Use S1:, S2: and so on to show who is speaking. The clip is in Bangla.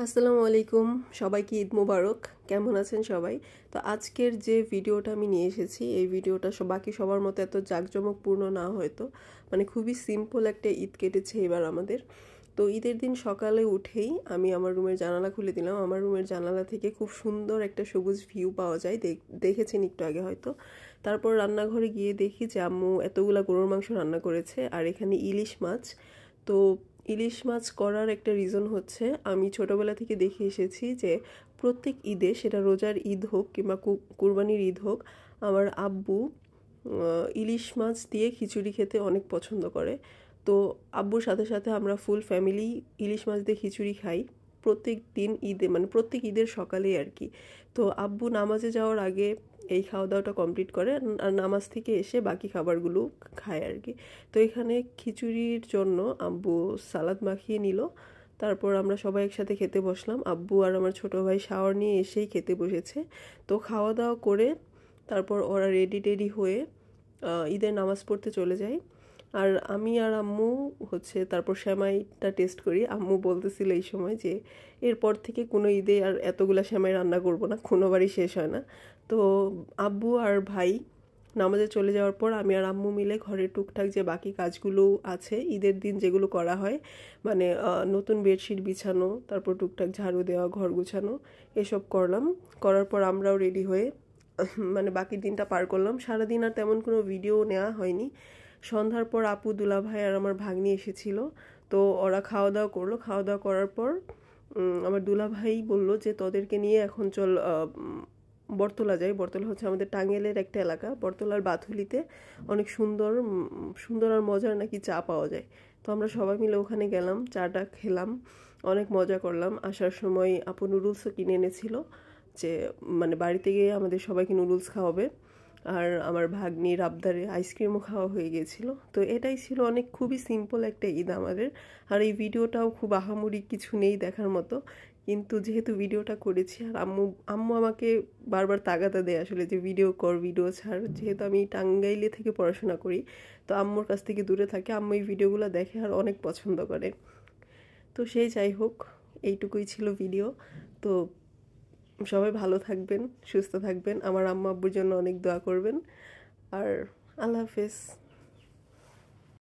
S1: আসসালামু আলাইকুম, সবাইকে ঈদ মোবারক। কেমন আছেন সবাই? তো আজকের যে ভিডিওটা আমি নিয়ে এসেছি, এই ভিডিওটা বাকি সবার মতো এত জাঁকজমকপূর্ণ না, হয়তো মানে খুবই সিম্পল একটা ঈদ কেটেছে এবার আমাদের। তো ঈদের দিন সকালে উঠেই আমি আমার রুমের জানালা খুলে দিলাম। আমার রুমের জানালা থেকে খুব সুন্দর একটা সবুজ ভিউ পাওয়া যায়, দেখেছেন একটু আগে হয়তো। তারপর রান্নাঘরে গিয়ে দেখি যে আম্মু এতগুলা গরুর মাংস রান্না করেছে, আর এখানে ইলিশ মাছ। তো ইলিশ মাছ করার একটা রিজন হচ্ছে, আমি ছোটবেলা থেকে দেখে এসেছি যে প্রত্যেক ঈদে, সেটা রোজার ঈদ হোক কিংবা কুরবানির ঈদ হোক, আমার আব্বু ইলিশ মাছ দিয়ে খিচুড়ি খেতে অনেক পছন্দ করে। তো আব্বুর সাথে সাথে আমরা ফুল ফ্যামিলি ইলিশ মাছ দিয়ে খিচুড়ি খাই প্রত্যেক দিন ঈদে, মানে প্রত্যেক ঈদের সকালেই আর কি। তো আব্বু নামাজে যাওয়ার আগে এই খাওয়া দাওয়াটা কমপ্লিট করে, আর নামাজ থেকে এসে বাকি খাবারগুলো খায় আর কি। তো এখানে খিচুড়ির জন্য আব্বু সালাদ মাখিয়ে নিল। তারপর আমরা সবাই একসাথে খেতে বসলাম। আব্বু আর আমার ছোটো ভাই শাওয়ার নিয়ে এসেই খেতে বসেছে। তো খাওয়া দাওয়া করে তারপর ওরা রেডি হয়ে ঈদের নামাজ পড়তে চলে যায়। আর আমি আর আম্মু তারপর সেমাইটা টেস্ট করি। আম্মু বলতেছিল এই সময় যে এরপর থেকে কোনো ঈদে আর এতগুলা সেমাই রান্না করব না, কোনোবারই শেষ হয় না। তো আব্বু আর ভাই নামাজে চলে যাওয়ার পর আমি আর আম্মু মিলে ঘরের টুকটাক যে বাকি কাজগুলো আছে ঈদের দিন যেগুলো করা হয়, মানে নতুন বেডশিট বিছানো, তারপর টুকটাক ঝাড়ু দেওয়া, ঘর গুছানো, এসব করলাম। করার পর আমরাও রেডি হয়ে মানে বাকি দিনটা পার করলাম। সারাদিন আর তেমন কোনো ভিডিও নেওয়া হয়নি। সন্ধ্যার পর আপু, দুলাভাই আর আমার ভাগ্নি এসেছিল। তো ওরা খাওয়া দাওয়া করলো। খাওয়া দাওয়া করার পর আমার দুলাভাই বলল যে তোদেরকে নিয়ে এখন চল বটতলা যাই। বটতলা হচ্ছে আমাদের টাঙ্গাইলের একটা এলাকা। বটতলার বাথুলিতে অনেক সুন্দর সুন্দর আর মজার নাকি চা পাওয়া যায়। তো আমরা সবাই মিলে ওখানে গেলাম, চাটা খেলাম, অনেক মজা করলাম। আসার সময় আপু নুডলসও কিনে এনেছিল, যে মানে বাড়িতে গিয়ে আমাদের সবাইকে নুডলস খাওয়াবে। আর আমার ভাগ্নির আবদারে আইসক্রিমও খাওয়া হয়ে গিয়েছিল। তো এটাই ছিল অনেক খুবই সিম্পল একটা ঈদ আমাদের। আর এই ভিডিওটাও খুব আহামরি কিছু নেই দেখার মতো, কিন্তু যেহেতু ভিডিওটা করেছি, আর আম্মু আম্মু আমাকে বারবার তাগাদা দেয় আসলে যে ভিডিও কর, ভিডিও ছাড়। যেহেতু আমি টাঙ্গাইলে থেকে পড়াশোনা করি, তো আম্মুর কাছ থেকে দূরে থাকে, আম্মু এই ভিডিওগুলো দেখে আর অনেক পছন্দ করে। তো সেই যাই হোক, এইটুকুই ছিল ভিডিও। তো সবাই ভালো থাকবেন, সুস্থ থাকবেন, আমার আম্মা আব্বুর জন্য অনেক দোয়া করবেন। আর আল্লাহ হাফেজ।